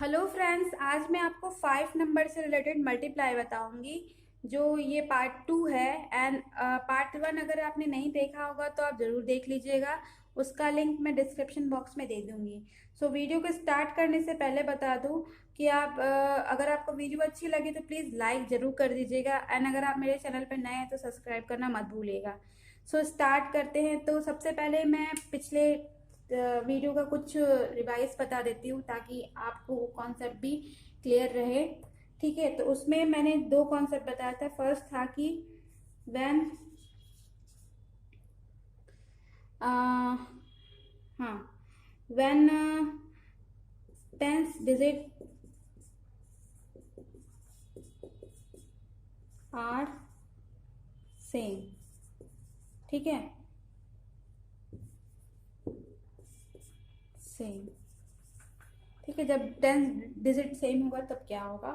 Hello friends, आज मैं आपको 5 नंबर से रिलेटेड मल्टीप्लाई बताऊंगी। जो ये पार्ट 2 है। एंड पार्ट 1 अगर आपने नहीं देखा होगा तो आप ज़रूर देख लीजिएगा। उसका लिंक मैं डिस्क्रिप्शन बॉक्स में दे दूंगी। वीडियो को स्टार्ट करने से पहले बता दूं कि अगर आपको वीडियो अच्छी लगी तो प्लीज़ लाइक ज़रूर कर दीजिएगा। एंड अगर आप मेरे चैनल पर नए हैं तो सब्सक्राइब करना मत भूलिएगा। स्टार्ट करते हैं। तो सबसे पहले मैं पिछले वीडियो का कुछ रिवाइज बता देती हूँ ताकि आपको कॉन्सेप्ट भी क्लियर रहे। ठीक है, तो उसमें मैंने 2 कॉन्सेप्ट बताया था। फर्स्ट था कि व्हेन हाँ when tens digit are same. ठीक है, सेम। ठीक है, जब 10 डिजिट सेम होगा तब क्या होगा।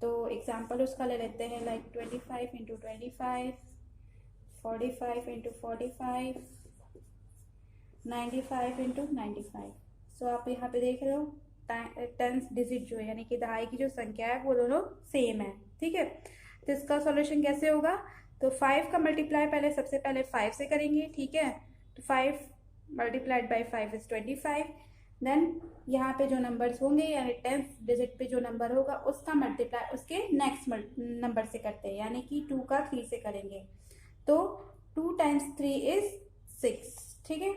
तो एग्जांपल उसका ले लेते हैं, लाइक 25 × 25, 45 × 45, 95 × 95। आप यहाँ पे देख रहे हो 10 डिजिट जो है यानी कि दहाई की जो संख्या है वो दोनों सेम है। ठीक है, तो इसका सॉल्यूशन कैसे होगा। तो 5 का मल्टीप्लाई सबसे पहले 5 से करेंगे। ठीक है, तो 5 मल्टीप्लाइड बाई 5 इज 25। देन यहाँ पे जो नंबर्स होंगे यानी 10 डिजिट पे जो नंबर होगा उसका मल्टीप्लाई उसके नेक्स्ट नंबर से करते हैं, यानी कि 2 का 3 से करेंगे। तो 2 × 3 इज 6। ठीक है,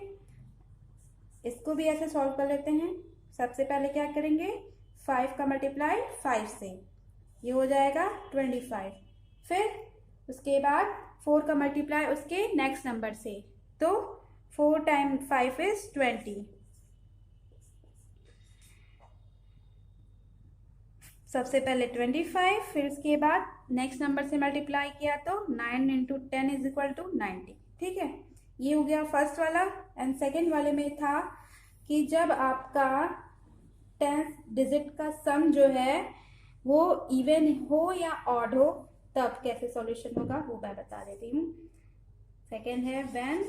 इसको भी ऐसे सॉल्व कर लेते हैं। सबसे पहले क्या करेंगे, 5 का मल्टीप्लाई 5 से, ये हो जाएगा 25। फिर उसके बाद 4 का मल्टीप्लाई उसके नेक्स्ट नंबर से, तो 4 × 5 इज 20। सबसे पहले 25, फिर उसके बाद नेक्स्ट नंबर से मल्टीप्लाई किया तो 9 × 10 इज इक्वल टू 90। ठीक है, ये हो गया फर्स्ट वाला। एंड सेकेंड वाले में था कि जब आपका 10 डिजिट का सम जो है वो इवन हो या ऑड हो तब कैसे सॉल्यूशन होगा वो मैं बता देती हूँ। सेकेंड है when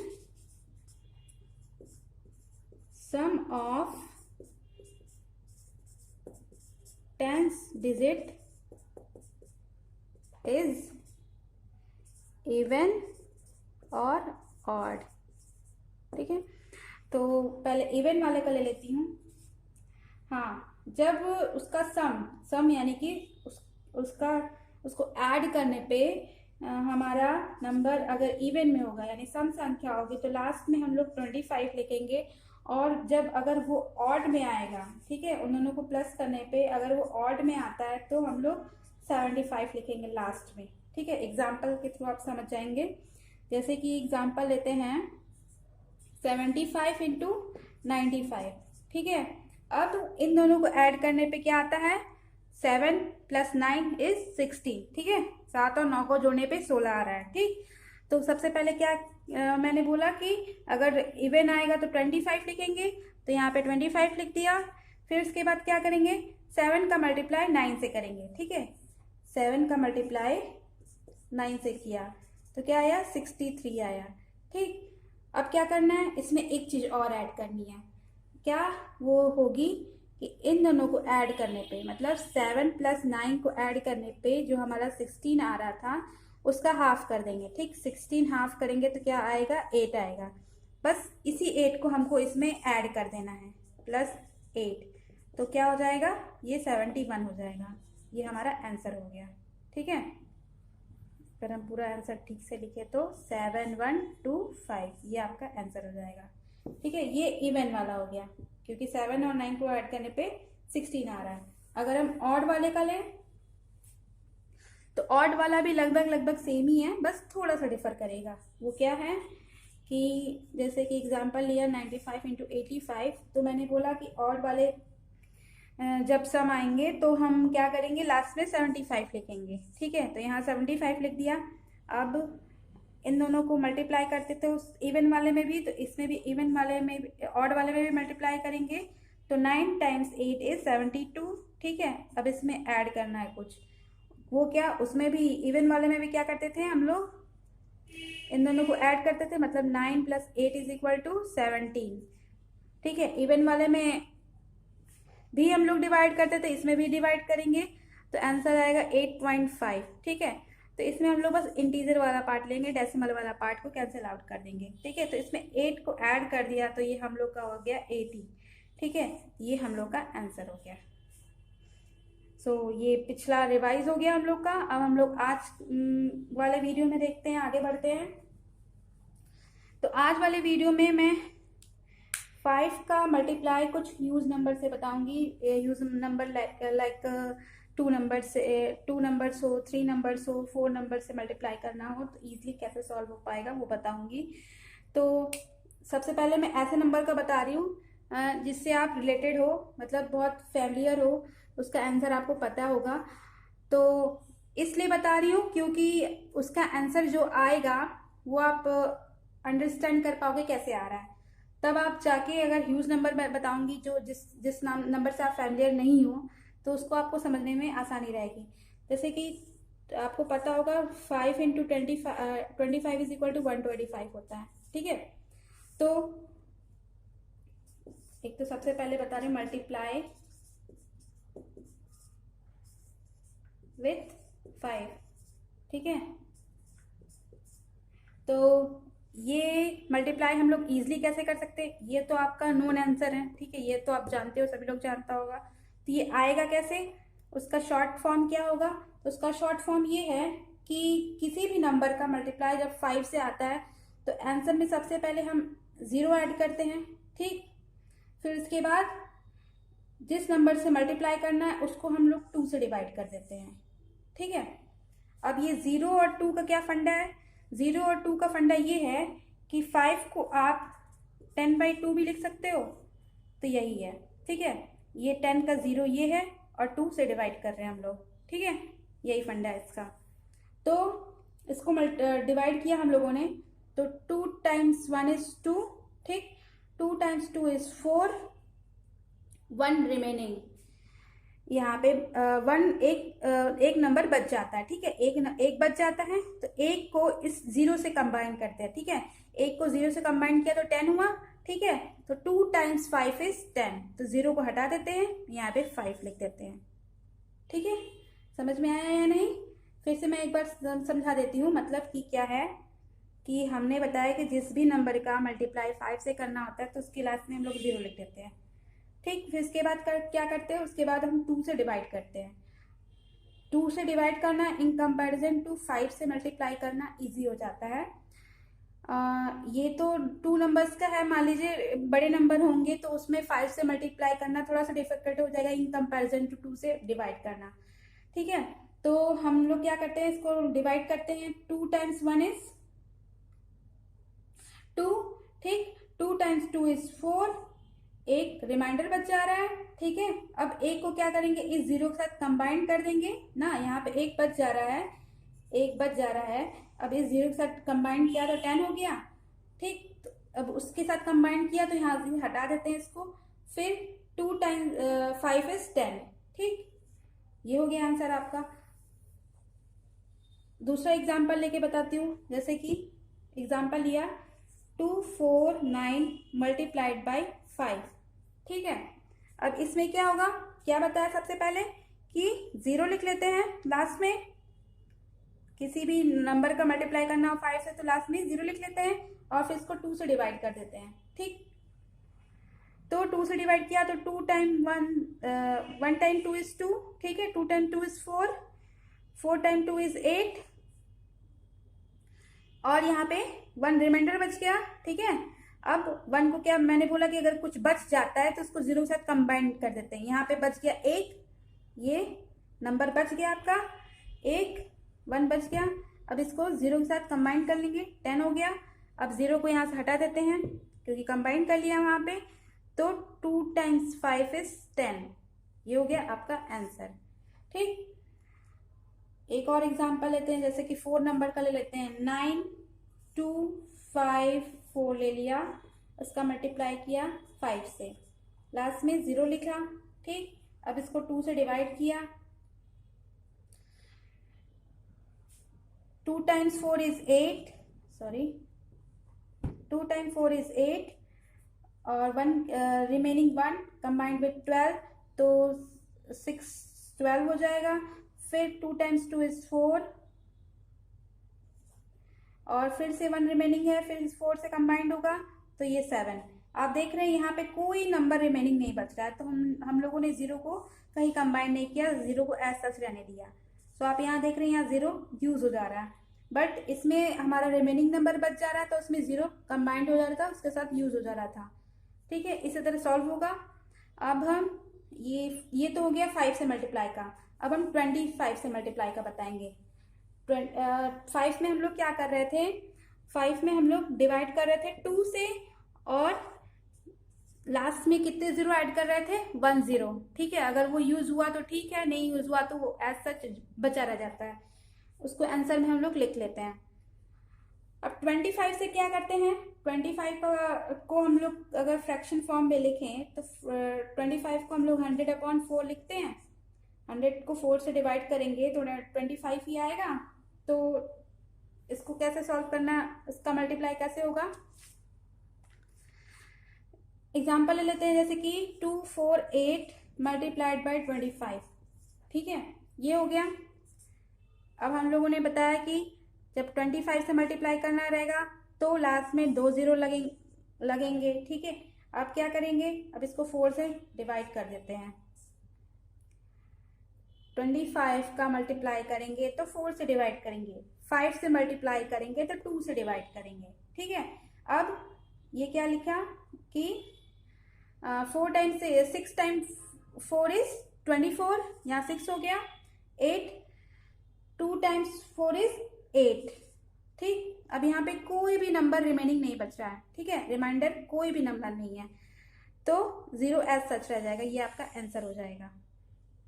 sum of 10 digit is even और ऑड। ठीक है, तो पहले इवन वाले का ले लेती हूँ। हाँ, जब उसका सम यानी कि उसको ऐड करने पे हमारा नंबर अगर इवन में होगा यानी सम संख्या होगी तो लास्ट में हम लोग 25 लिखेंगे। और जब अगर वो ऑड में आएगा, ठीक है, उन दोनों को प्लस करने पे अगर वो ऑड में आता है तो हम लोग 75 लिखेंगे लास्ट में। ठीक है, एग्जाम्पल के थ्रू आप समझ जाएंगे। जैसे कि एग्जाम्पल लेते हैं 75 × 95। ठीक है, अब इन दोनों को ऐड करने पे क्या आता है, 7 + 9 इज 16। ठीक है, 7 और 9 को जोड़ने पे 16 आ रहा है। ठीक, तो सबसे पहले क्या मैंने बोला कि अगर इवन आएगा तो 25 लिखेंगे, तो यहाँ पे 25 लिख दिया। फिर उसके बाद क्या करेंगे, 7 का मल्टीप्लाई 9 से करेंगे। ठीक है, 7 का मल्टीप्लाई 9 से किया तो क्या आया, 63 आया। ठीक, अब क्या करना है, इसमें एक चीज और ऐड करनी है। क्या वो होगी कि इन दोनों को ऐड करने पे मतलब 7 + 9 को ऐड करने पे जो हमारा 16 आ रहा था उसका हाफ कर देंगे। ठीक, 16 हाफ करेंगे तो क्या आएगा, 8 आएगा। बस इसी 8 को हमको इसमें ऐड कर देना है, +8। तो क्या हो जाएगा, ये 71 हो जाएगा। ये हमारा आंसर हो गया। ठीक है, अगर हम पूरा आंसर ठीक से लिखे तो 7125, ये आपका आंसर हो जाएगा। ठीक है, ये इवन वाला हो गया क्योंकि 7 और 9 को ऐड करने पे 16 आ रहा है। अगर हम ऑड वाले का लें तो ऑड वाला भी लगभग सेम ही है, बस थोड़ा सा डिफर करेगा। वो क्या है कि जैसे कि एग्जांपल लिया 95 × 85, तो मैंने बोला कि ऑड वाले जब सम आएंगे तो हम क्या करेंगे, लास्ट में 75 लिखेंगे। ठीक है, तो यहाँ 75 लिख दिया। अब इन दोनों को मल्टीप्लाई करते थे उस इवन वाले में भी, तो इसमें भी इवन वाले में भी ऑड वाले में भी मल्टीप्लाई करेंगे। तो 9 × 8 इज 72। ठीक है, अब इसमें ऐड करना है कुछ, वो क्या, उसमें भी इवन वाले में भी क्या करते थे हम लोग, इन दोनों को ऐड करते थे, मतलब 9 + 8 इज इक्वल टू 17। ठीक है, इवन वाले में भी हम लोग डिवाइड करते थे, इसमें भी डिवाइड करेंगे तो आंसर आएगा 8.5। ठीक है, तो इसमें हम लोग बस इंटीजर वाला पार्ट लेंगे, डेसिमल वाला पार्ट को कैंसिल आउट कर देंगे। ठीक है, तो इसमें 8 को ऐड कर दिया तो ये हम लोग का हो गया 80। ठीक है, ये हम लोग का आंसर हो गया। ये पिछला रिवाइज हो गया हम लोग का। अब हम लोग आज वाले वीडियो में देखते हैं, आगे बढ़ते हैं। तो आज वाले वीडियो में मैं 5 का मल्टीप्लाई कुछ यूज नंबर से बताऊंगी। यूज नंबर लाइक 2 नंबर से, 2 नंबर्स हो, 3 नंबर्स हो, 4 नंबर से मल्टीप्लाई करना हो तो ईजिली कैसे सॉल्व हो पाएगा वो बताऊंगी। तो सबसे पहले मैं ऐसे नंबर का बता रही हूँ जिससे आप रिलेटेड हो, मतलब बहुत फैमिलियर हो, उसका आंसर आपको पता होगा। तो इसलिए बता रही हूँ क्योंकि उसका आंसर जो आएगा वो आप अंडरस्टैंड कर पाओगे कैसे आ रहा है। तब आप जाके अगर ह्यूज नंबर मैं बताऊंगी जो जिस नंबर से आप फैमिलियर नहीं हो तो उसको आपको समझने में आसानी रहेगी। जैसे कि आपको पता होगा 5 इंटू 25 इज इक्वल टू 125 होता है। ठीक है, तो एक तो सबसे पहले बता रहे मल्टीप्लाई विथ 5। ठीक है, तो ये मल्टीप्लाई हम लोग इजीली कैसे कर सकते हैं, ये तो आपका नोन आंसर है। ठीक है, ये तो आप जानते हो, सभी लोग जानता होगा। तो ये आएगा कैसे, उसका शॉर्ट फॉर्म क्या होगा? तो उसका शॉर्ट फॉर्म ये है कि किसी भी नंबर का मल्टीप्लाई जब 5 से आता है तो आंसर में सबसे पहले हम 0 ऐड करते हैं। ठीक, फिर उसके बाद जिस नंबर से मल्टीप्लाई करना है उसको हम लोग 2 से डिवाइड कर देते हैं। ठीक है, अब ये 0 और 2 का क्या फंडा है? 0 और 2 का फंडा ये है कि 5 को आप 10/2 भी लिख सकते हो, तो यही है। ठीक है, ये 10 का 0 ये है और 2 से डिवाइड कर रहे हैं हम लोग। ठीक है, यही फंडा है इसका। तो इसको डिवाइड किया हम लोगों ने, तो 2 टाइम्स 1 इज 2। ठीक, 2 टाइम्स 2 इज 4, 1 रिमेनिंग। यहाँ पे 1 एक नंबर बच जाता है। ठीक है, एक बच जाता है तो एक को इस 0 से कंबाइन करते हैं। ठीक है, एक को 0 से कंबाइन किया तो 10 हुआ। ठीक है, तो 2 टाइम्स 5 इज 10, तो 0 को हटा देते हैं, यहाँ पे 5 लिख देते हैं। ठीक है, समझ में आया या नहीं? फिर से मैं एक बार समझा देती हूँ। मतलब कि क्या है कि हमने बताया कि जिस भी नंबर का मल्टीप्लाई 5 से करना होता है तो उसके लास्ट में हम लोग 0 लिख देते हैं। ठीक, फिर इसके बाद क्या करते हैं, उसके बाद हम 2 से डिवाइड करते हैं। 2 से डिवाइड करना इन कंपैरिजन टू 5 से मल्टीप्लाई करना इजी हो जाता है। ये तो 2 नंबर्स का है, मान लीजिए बड़े नंबर होंगे तो उसमें 5 से मल्टीप्लाई करना थोड़ा सा डिफिकल्ट हो जाएगा इन कंपैरिजन टू 2 से डिवाइड करना। ठीक है, तो हम लोग क्या करते हैं, इसको डिवाइड करते हैं। 2 टाइम्स 1 इज 2। ठीक, 2 टाइम्स 2 इज 4, एक रिमाइंडर बच जा रहा है। ठीक है, अब एक को क्या करेंगे, इस 0 के साथ कंबाइन कर देंगे ना। यहाँ पे एक बच जा रहा है, एक बच जा रहा है। अब इस 0 के साथ कंबाइन किया तो 10 हो गया। ठीक, तो अब उसके साथ कंबाइन किया तो यहाँ से हटा देते हैं इसको। फिर 2 टाइम्स 5 इज 10। ठीक, ये हो गया आंसर आपका। दूसरा एग्जाम्पल लेके बताती हूँ। जैसे कि एग्जाम्पल लिया 2, 4, 9 मल्टीप्लाइड बाई 5। ठीक है, अब इसमें क्या होगा, क्या बताया सबसे पहले कि 0 लिख लेते हैं लास्ट में। किसी भी नंबर का मल्टीप्लाई करना हो 5 से तो लास्ट में 0 लिख लेते हैं और फिर इसको 2 से डिवाइड कर देते हैं। ठीक, तो 2 से डिवाइड किया तो 2 टाइम 1 टाइम 2 इज 2। ठीक है, 2 टाइम 2 इज 4, 4 टाइम 2 इज 8 और यहाँ पे 1 रिमाइंडर बच गया। ठीक है, अब 1 को क्या मैंने बोला कि अगर कुछ बच जाता है तो उसको 0 के साथ कंबाइन कर देते हैं। यहाँ पे बच गया 1, ये नंबर बच गया आपका 1 बच गया। अब इसको 0 के साथ कंबाइन कर लेंगे, 10 हो गया। अब 0 को यहाँ से हटा देते हैं क्योंकि कंबाइन कर लिया वहाँ पे। तो 2 टाइम्स 5 इज 10, ये हो गया आपका आंसर। ठीक, एक और एग्जाम्पल लेते हैं। जैसे कि 4 नंबर का ले लेते हैं। 9, 2, 5, 4 ले लिया, उसका मल्टीप्लाई किया 5 से, लास्ट में 0 लिखा। ठीक, अब इसको 2 से डिवाइड किया। 2 times 4 is 8, sorry 2 times 4 is 8 और 1 रिमेनिंग 1 कंबाइंड विथ 12, तो 6 12 हो जाएगा। फिर 2 टाइम्स 2 इज 4, और फिर से 1 रिमेनिंग है, फिर इस 4 से कंबाइंड होगा तो ये 7। आप देख रहे हैं यहाँ पे कोई नंबर रिमेनिंग नहीं बच रहा है, तो हम लोगों ने 0 को कहीं कंबाइंड नहीं किया, 0 को एज सच रहने दिया। सो आप यहाँ देख रहे हैं यहाँ 0 यूज हो जा रहा है, बट इसमें हमारा रिमेनिंग नंबर बच जा रहा है, तो उसमें 0 कंबाइंड हो जा रहा था, उसके साथ यूज हो जा रहा था। ठीक है, इसी तरह सॉल्व होगा। अब हम ये तो हो गया 5 से मल्टीप्लाई का। अब हम 25 से मल्टीप्लाई का बताएंगे। 5 में हम लोग क्या कर रहे थे, 5 में हम लोग डिवाइड कर रहे थे 2 से, और लास्ट में कितने 0 ऐड कर रहे थे, 1 0। ठीक है, अगर वो यूज हुआ तो ठीक है, नहीं यूज हुआ तो वो एज सच बचा रह जाता है, उसको आंसर में हम लोग लिख लेते हैं। अब 25 से क्या करते हैं, 25 को हम लोग अगर फ्रैक्शन फॉर्म में लिखें तो 25 को हम लोग 100/4 लिखते हैं। 100 को 4 से डिवाइड करेंगे तो 25 ही आएगा। तो इसको कैसे सॉल्व करना, इसका मल्टीप्लाई कैसे होगा, एग्जाम्पल ले लेते हैं, जैसे कि 2 4 8 मल्टीप्लाइड बाई 25। ठीक है, ये हो गया। अब हम लोगों ने बताया कि जब 25 से मल्टीप्लाई करना रहेगा तो लास्ट में 2 0 लगेंगे। ठीक है, अब क्या करेंगे, अब इसको 4 से डिवाइड कर देते हैं। 25 का मल्टीप्लाई करेंगे तो 4 से डिवाइड करेंगे, 5 से मल्टीप्लाई करेंगे तो 2 से डिवाइड करेंगे। ठीक है, अब ये क्या लिखा कि 4 टाइम्स 6 टाइम्स 4 इज 24, यहाँ 6 हो गया। 8 2 टाइम्स 4 इज 8। ठीक, अब यहाँ पे कोई भी नंबर रिमेनिंग नहीं बच रहा है। ठीक है, रिमाइंडर कोई भी नंबर नहीं है, तो 0 एज सच रह जाएगा, ये आपका आंसर हो जाएगा।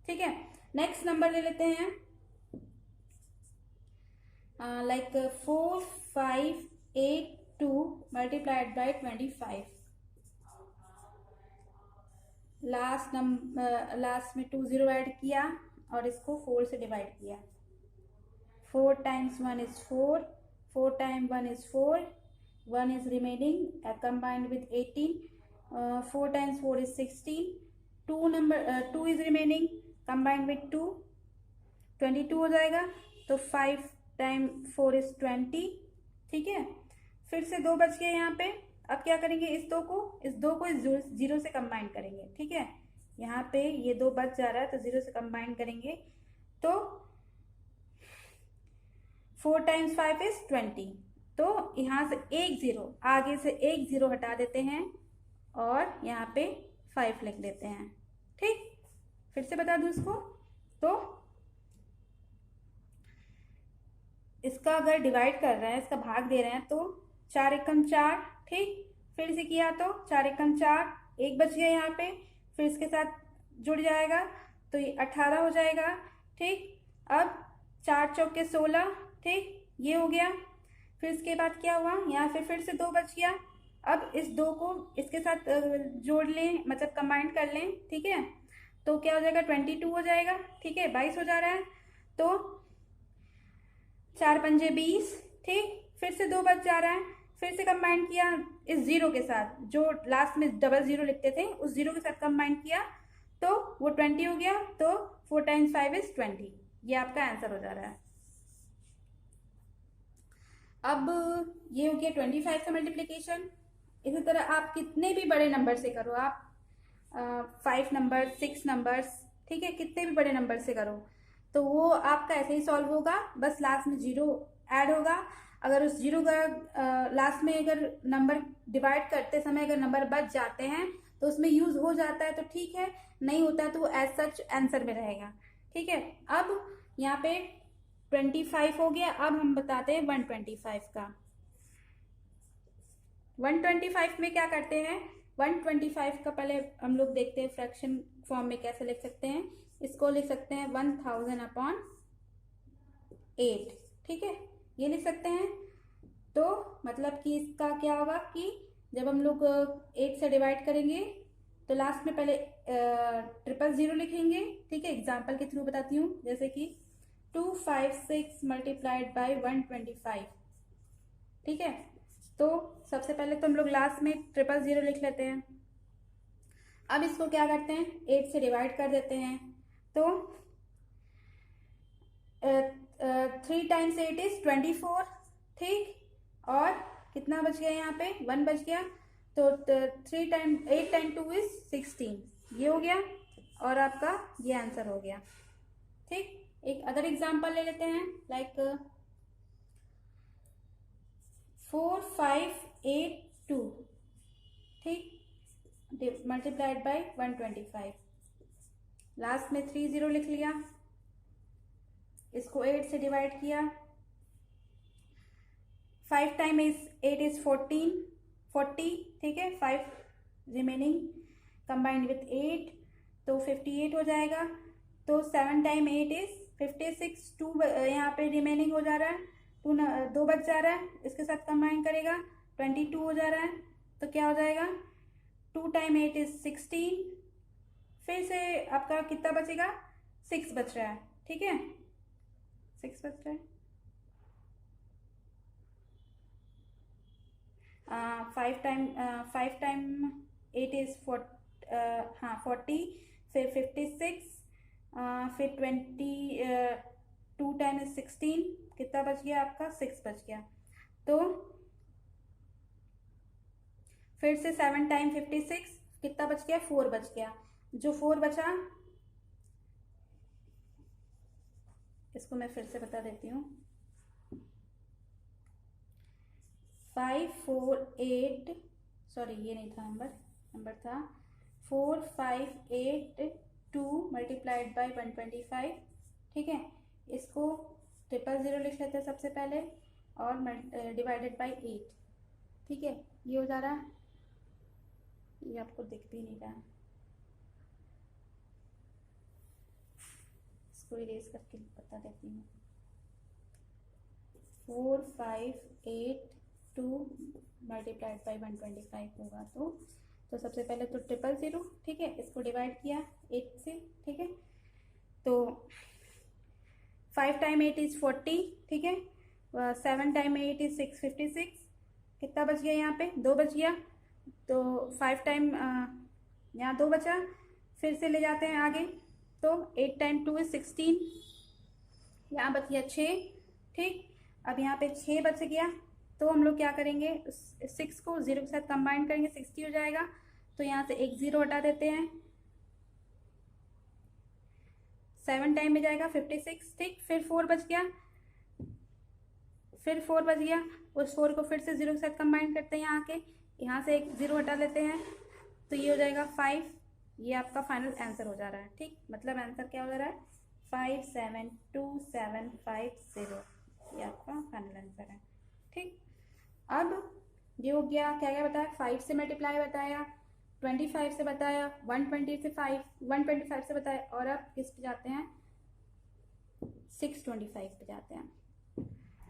ठीक है, नेक्स्ट नंबर ले लेते हैं, लाइक 4 5 8 2 मल्टीप्लाइड बाई 25। लास्ट में 2 0 ऐड किया और इसको 4 से डिवाइड किया। 4 times 1 is 4, 4 time 1 is 4, 1 is remaining combined with 18, 4 times 4 is 16, 2 is remaining combined with 2, 22 हो जाएगा। तो 5 टाइम 4 is 20। ठीक है, फिर से 2 बच गए यहाँ पे। अब क्या करेंगे, इस 2 को इस 0 से कंबाइन करेंगे। ठीक है, यहाँ पे ये 2 बच जा रहा है तो 0 से कंबाइन करेंगे, तो 4 टाइम्स 5 इज 20। तो यहाँ से एक 0, आगे से एक 0 हटा देते हैं और यहाँ पे 5 लिख देते हैं। ठीक, फिर से बता दूं इसको, तो इसका अगर डिवाइड कर रहे हैं, इसका भाग दे रहे हैं, तो 4 एकम 4। ठीक, फिर से किया तो 4 एकम 4, एक बच गया यहाँ पे, फिर इसके साथ जुड़ जाएगा तो ये 18 हो जाएगा। ठीक, अब 4 चौके 16। ठीक, ये हो गया। फिर इसके बाद क्या हुआ, यहाँ पे फिर से 2 बच गया। अब इस 2 को इसके साथ जोड़ लें, मतलब कंबाइन कर लें। ठीक है, तो क्या हो जाएगा, 22 हो जाएगा। ठीक है, 22 हो जा रहा है, तो 4 पंजे 20। ठीक, फिर से 2 बच जा रहा है, फिर से कंबाइन किया इस 0 के साथ, जो लास्ट में डबल 0 लिखते थे, उस 0 के साथ कंबाइन किया तो वो 20 हो गया। तो 4 टाइम्स 5 इज 20, ये आपका आंसर हो जा रहा है। अब ये हो गया 25 का मल्टीप्लिकेशन। इसी तरह आप कितने भी बड़े नंबर से करो, आप 5 नंबर 6 नंबर्स, ठीक है, कितने भी बड़े नंबर से करो तो वो आपका ऐसे ही सॉल्व होगा, बस लास्ट में 0 ऐड होगा। अगर उस 0 का लास्ट में अगर नंबर डिवाइड करते समय अगर नंबर बच जाते हैं तो उसमें यूज हो जाता है तो ठीक है, नहीं होता है तो वो एज सच आंसर में रहेगा। ठीक है, अब यहाँ पे 25 हो गया। अब हम बताते हैं 125 का। 125 में क्या करते हैं, 125 का पहले हम लोग देखते हैं फ्रैक्शन फॉर्म में कैसे लिख सकते हैं। इसको लिख सकते हैं 1000/8। ठीक है, ये लिख सकते हैं। तो मतलब कि इसका क्या होगा कि जब हम लोग 8 से डिवाइड करेंगे तो लास्ट में पहले 000 लिखेंगे। ठीक है, एग्जाम्पल के थ्रू बताती हूँ, जैसे कि 256 मल्टीप्लाइड बाई 125। ठीक है, तो सबसे पहले तो हम लोग लास्ट में 000 लिख लेते हैं। अब इसको क्या करते हैं, 8 से डिवाइड कर देते हैं। तो 3 टाइम्स 8 इज 24, ठीक। और कितना बच गया यहाँ पे, 1 बच गया। तो 8 टाइम 2 इज 16, ये हो गया और आपका ये आंसर हो गया, ठीक। एक अदर एग्जांपल ले लेते हैं, लाइक 4 5 8 2, ठीक, मल्टीप्लाइड बाय 125। लास्ट में 3 0 लिख लिया, इसको 8 से डिवाइड किया। 5 टाइम 8 इज 40, ठीक है। 5 रिमेनिंग कंबाइंड विथ 8, तो 58 हो जाएगा। तो 7 टाइम 8 इज 56, 2 यहाँ पे रिमेनिंग हो जा रहा है, 2 बच जा रहा है, इसके साथ कंबाइन करेगा 22 हो जा रहा है। तो क्या हो जाएगा, 2 टाइम 8 इज 16, फिर से आपका कितना बचेगा, 6 बच रहा है, ठीक है, 6 बच रहा है। 5 टाइम 8 इज 40, फिर 56, फिर 2 टाइम इज 16, कितना बच गया आपका, 6 बच गया। तो फिर से 7 टाइम 56, कितना बच गया, 4 बच गया। जो 4 बचा, इसको मैं फिर से बता देती हूँ, 5 4 8, सॉरी ये नहीं था नंबर था 4 5 8 2 मल्टीप्लाइड बाय 125, ठीक है। इसको 000 लिख लेते हैं सबसे पहले और डिवाइडेड बाय 8, ठीक है। ये हो जा रहा है, ये आपको दिख भी नहीं रहा, इसको इरेज करके बता देती हूँ। 4 5 8 2 मल्टीप्लाइड बाई 125 होगा। तो सबसे पहले तो 000, ठीक है, इसको डिवाइड किया 8 से, ठीक है। तो 5 टाइम 8 इज 40, ठीक है। 7 टाइम 8 इज 656, कितना बच गया यहाँ पे, 2 बच गया। तो 5 टाइम यहाँ 2 बचा, फिर से ले जाते हैं आगे। तो 8 टाइम 2 इज 16, यहाँ बच गया 6, ठीक। अब यहाँ पे 6 बच गया, तो हम लोग क्या करेंगे, 6 को 0 के साथ कंबाइन करेंगे, 60 हो जाएगा। तो यहाँ से एक 0 हटा देते हैं, 7 टाइम में जाएगा 56, ठीक। फिर 4 बच गया, उस 4 को फिर से 0 के साथ कंबाइन करते हैं, यहाँ से एक 0 हटा लेते हैं, तो ये हो जाएगा 5। ये आपका फाइनल आंसर हो जा रहा है, ठीक। मतलब आंसर क्या हो जा रहा है, 57275 ये आपका फाइनल आंसर है, ठीक। अब ये हो गया, क्या क्या बताया, 5 से मल्टीप्लाई बताया, 25 से बताया, 125 से बताया, और अब किस पे जाते हैं, 625 पे जाते हैं।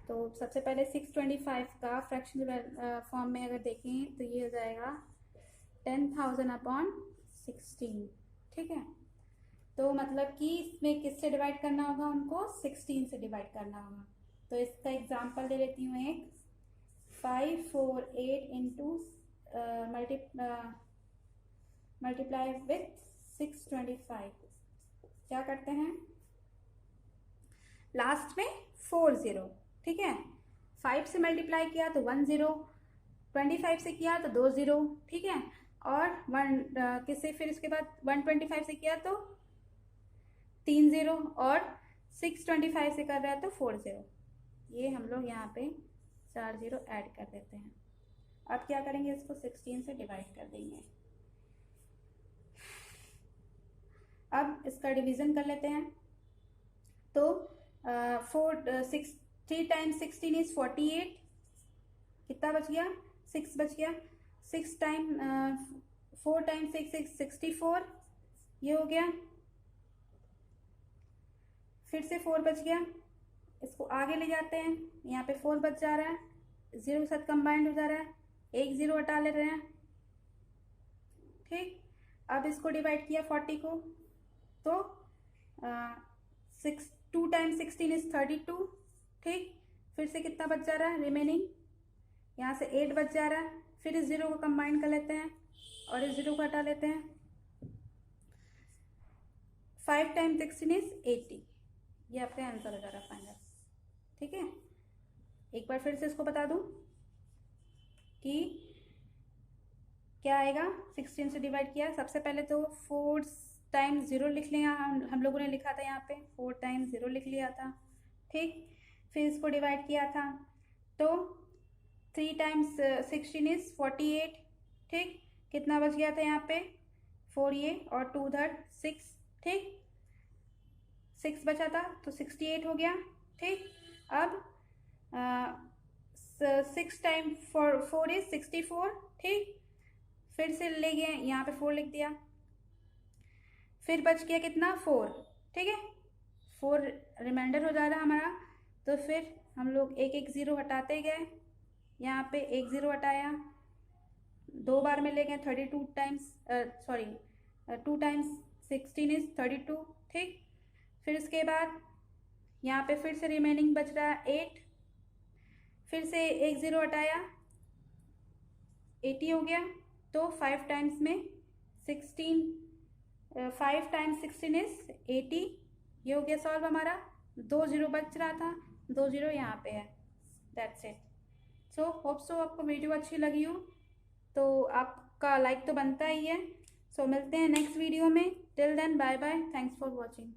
तो सबसे पहले 625 का फ्रैक्शनल फॉर्म में अगर देखें तो ये हो जाएगा 10,000/16, ठीक है। तो मतलब कि इसमें किससे डिवाइड करना होगा, उनको 16 से डिवाइड करना होगा। तो इसका एग्जांपल ले लेती हूँ एक, 548 इंटू मल्टीप्लाई विथ 625, क्या करते हैं, लास्ट में 40, ठीक है। 5 से मल्टीप्लाई किया तो 10, 25 से किया तो 20, ठीक है। और किससे फिर इसके बाद 125 से किया तो 30, और 625 से कर रहा है तो 40। ये हम लोग यहाँ पे 4 0 ऐड कर देते हैं। अब क्या करेंगे, इसको 16 से डिवाइड कर देंगे। अब इसका डिवीजन कर लेते हैं। तो 3 टाइम्स 16 इज 48, कितना बच गया, 6 बच गया। 4 टाइम 6 इज 64, ये हो गया। फिर से 4 बच गया, इसको आगे ले जाते हैं, यहाँ पे 4 बच जा रहा है, 0 के साथ कंबाइंड हो जा रहा है, एक 0 हटा ले रहे हैं, ठीक। अब इसको डिवाइड किया 40 को, तो 2 टाइम 16 इज 32, ठीक। फिर से कितना बच जा रहा है रिमेनिंग, यहाँ से 8 बच जा रहा है। फिर इस 0 को कंबाइन कर लेते हैं और इस 0 को हटा लेते हैं, 5 टाइम्स 16 इज 80। ये आपका आंसर हो जा रहा फाइनल। ठीक है, एक बार फिर से इसको बता दूं कि क्या आएगा। 16 से डिवाइड किया, सबसे पहले तो 4 टाइम्स 0 लिख लिया, हम लोगों ने लिखा था यहाँ पे 4 टाइम्स 0 लिख लिया था। ठीक, फिर इसको डिवाइड किया था तो 3 टाइम्स 16 इज 48। ठीक, कितना बच गया था यहाँ पे 4 ये और 2 उधर 6। ठीक, 6 बचा था तो 68 हो गया। ठीक, अब 6 टाइम 4 इज 64। ठीक, फिर से ले गए यहाँ पे 4 लिख दिया, फिर बच गया कितना 4। ठीक है, 4 रिमाइंडर हो जा रहा हमारा, तो फिर हम लोग एक एक ज़ीरो हटाते गए, यहाँ पे एक ज़ीरो हटाया, 2 बार में ले गए 32 टाइम्स 2 टाइम्स 16 इज 32। ठीक, फिर इसके बाद यहाँ पे फिर से रिमेनिंग बच रहा है 8, फिर से एक ज़ीरो हटाया 80 हो गया, तो 5 टाइम्स में 16 5 टाइम्स 16 इज 80। ये हो गया सॉल्व हमारा। 2 ज़ीरो बच रहा था, 2 ज़ीरो यहाँ पे है। That's it. So hope so आपको वीडियो अच्छी लगी हो, तो आपका लाइक तो बनता ही है। सो मिलते हैं नेक्स्ट वीडियो में। Till then bye bye, thanks for watching.